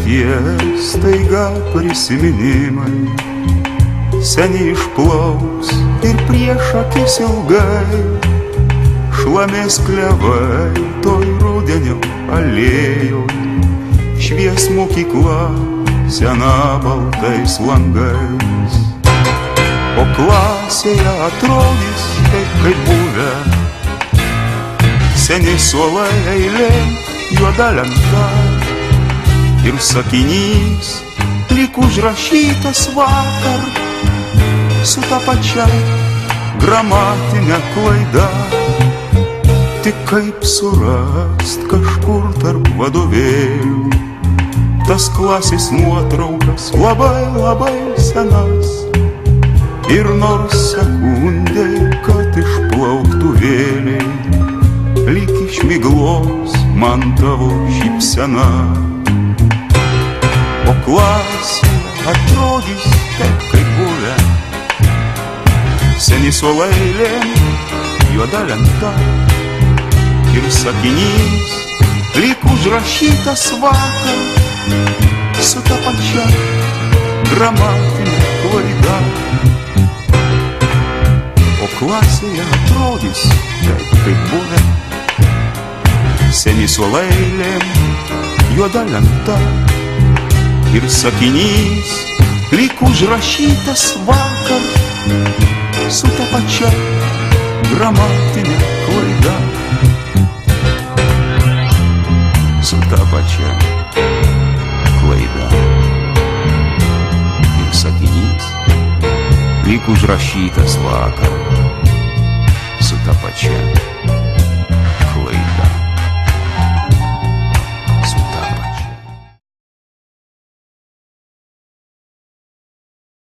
tie staiga prisiminimai seniai išplauks ir prieš akis ilgai šlamės klevai toj rudenio alėjoj, švies mokykla sena baltais langais, o klasėje atrodys taip kaip buvę seni suolai eilė, juoda lenta ir sakinys lyg užrašytas vakar su ta pačia gramatinė klaida. Tik kaip surast kažkur tarp vadovėlių tas klasės nuotraukas labai senas, ir nors sekundė, kad išplauktų vėliai, lyg iš miglos man tavo šypsena, o klasė atrodys taip kaip buvę seni suolai eilėm, juoda lenta ir sakinys lyg užrašytas vakar su ta pačia gramatinė klaida, o klasėje atrodys taip kaip buvę seni suolai eilėm, juoda lenta ir sakinys lyg užrašytas vakar su ta pačia gramatinė klaida, su ta pačia klaida ir sakinys lyg užrašytas vakar su ta pačia